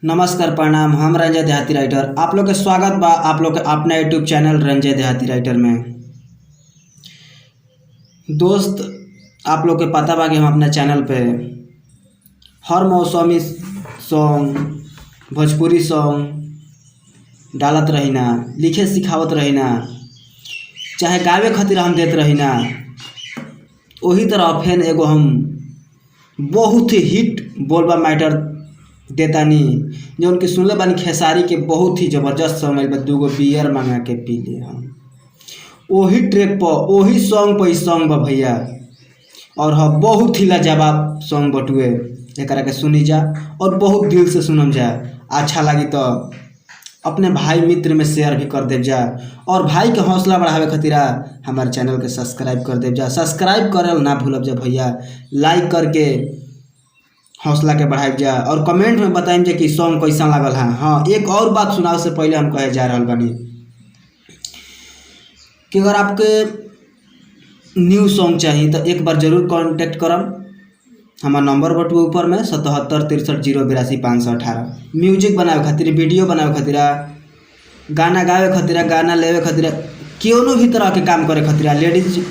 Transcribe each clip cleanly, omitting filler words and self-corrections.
नमस्कार प्रणाम। हम रंजय देहाती राइटर आप लोग के स्वागत बा आप लोग के अपना यूट्यूब चैनल रंजय देहाती राइटर में। दोस्त आप लोग के पता बा कि हम अपने चैनल पे हर मौसमी सॉन्ग भोजपुरी सॉन्ग डालत रहिना, लिखे सिखावत रहिना, चाहे गावे खातिर हम देत रहिना। वही तरह फेन एगो हम बहुत ही हिट बोलबा मैटर देतानी जो उनके सुनले बानी खेसारी के बहुत ही जबरदस्त सॉन्ग आइल बा, दूगो बियर मांगा के पी ले हम। वही ट्रैक पर वही सॉन्ग पर सॉन्ग बा भैया, और हाँ बहुत ही लाजवाब सॉन्ग बटुए। एकरा के सुनी जा और बहुत दिल से सुनम जा। अच्छा लगी तो अपने भाई मित्र में शेयर भी कर देव जा, और भाई के हौसला बढ़ावे खातिर हमारे चैनल के सब्सक्राइब कर देव जा। सब्सक्राइब करल ना भूलब जा भैया, लाइक करके हौसला के बढ़ाई जा, और कमेंट में बताइम जे कि सॉन्ग कैसा लागल है। हाँ एक और बात सुनाओ से पहले हम कहे जा रहा बानी कि अगर आपके न्यू सॉन्ग चाहिए तो एक बार जरूर कांटेक्ट करम। हमारा नंबर बटुए ऊपर में 77 63 082 518। म्यूजिक बनावे खातिर, वीडियो बनावे खातिर, गाना गावे खातिर, गाना लेवे खातिर, कोनो भी तरह के काम करे खातिर, लेडीज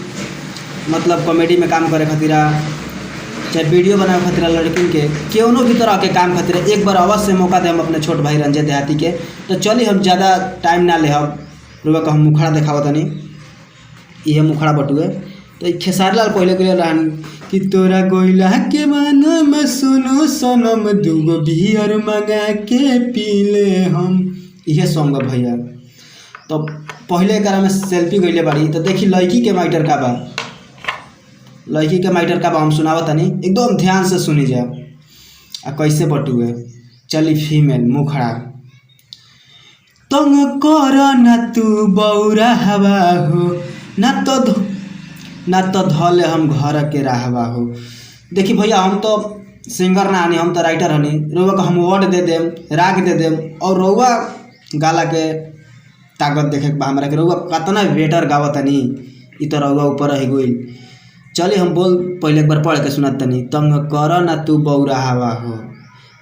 मतलब कॉमेडी में काम करे खातिर, चाहे वीडियो बनावे खातिर, लड़किन के कोनो भी तरह के काम खातिर एक बार अवश्य मौका दे हम अपने छोट भाई रंजय देहाती के। तो चलिए हम ज़्यादा टाइम ना ले हम रुआ का हम मुखड़ा देखावत तनी। ये मुखड़ा बटुए तो खेसारी लाल पहले के रहन कि तोरा गोइला के माना में सुनो सनम दूगो बियर मंगा के पी ले हम। ये सॉन्ग बा भैया। तो पहले एक में सेल्फी गईले बाड़ी तो देखी लड़की के मैटर का बा, लड़की के मैटर का बा हम सुनावत तनी, एकदम ध्यान से सुनी जा। आ कैसे बटुए चली फीमेल मुखड़ा। तंग कर ना तू बौरा हवा हो, ना तो धले हम घर के रहवा हो। देखी भैया हम तो सिंगर ना हनी, हम तो राइटर हनी। रउआ को हम वर्ड दे देम, राग दे देम, और रउआ गाला के ताकत देखे के बा हमरा के रउआ कतना बेटर गावत तनी। इ तो रउआ ऊपर रह गइल। चलिए हम बोल पहले एक बार पढ़ के सुनात तनी। तंग कर ना तू बौरा हवा हो,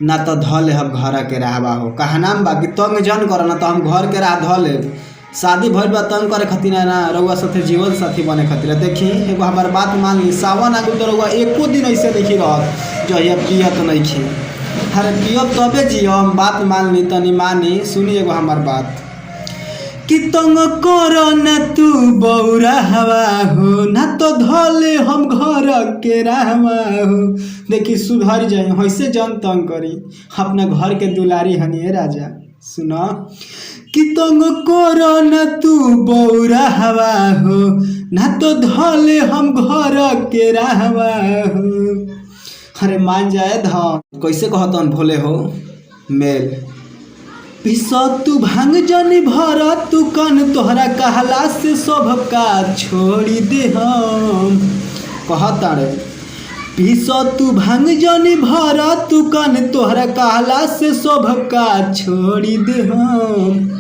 ना तो धले हम घर के रहवा हो। कहा नाम बा कि तंग जन कर ना तो हम घर के राह धले। शादी भइल बा तंग करे खातिर ना, रउआ साथे जीवन साथी बने खातिर। देखी एगो हमार बात मान ली, सावन आगु तो रउआ एको दिन ऐसे नहीं रहत जो ये पियत नहीं खी। अरे पियब तबे जियम, बात मान ली तनी मानी। सुनी एगो हमार बात कि तंग कर ना तू बौरा हवा हो, ना तो धले हम घर के रहवा हो। देखी सुधर जाए ऐसे जन तंग करी, अपना घर के दुलारी हनिए राजा। सुना कि तंग कर ना तू बौरा हवा हो, ना तो धले हम घर के रहवा हो। अरे मान जाए धन कैसे कहतन भोले हो मेल। पिस तू भांग जनी भर तू कन, तोहरा कहला से सब का छोड़ी दे हम। कहता रे पिस तू भांग जनी भर तू कन, तोहरा कहला से सब का छोड़ी दे हम।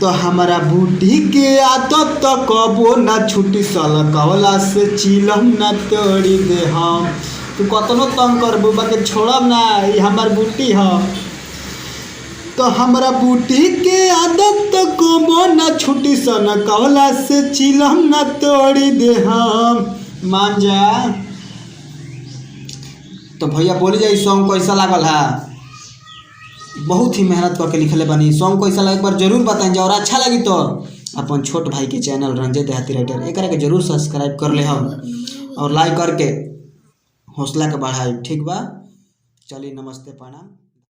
तो हमारा बूटी के आदत तो कबो ना छुटी, साला कहला से चिलम ना तोड़ी दे हम। तू कतनो तंग करबू बाकी छोड़ब ना, ये हमार बूटी है। तो हमारा बूटी के आदत तो कबो ना छुटी, सन कहला से चिलम ना तोड़ी दे हम। मान जा। तो भैया बोली जाए सॉन्ग कैसा लागल है। बहुत ही मेहनत करके लिखले बनी सॉन्ग। कैसा लगे एक बार जरूर बताएं जा, और अच्छा लगी तो अपन छोट भाई के चैनल रंजय देहाती राइटर एक के जरूर सब्सक्राइब कर ले हम, और लाइक करके हौसला के बढ़ाई। ठीक बा, चलिए नमस्ते प्रणाम।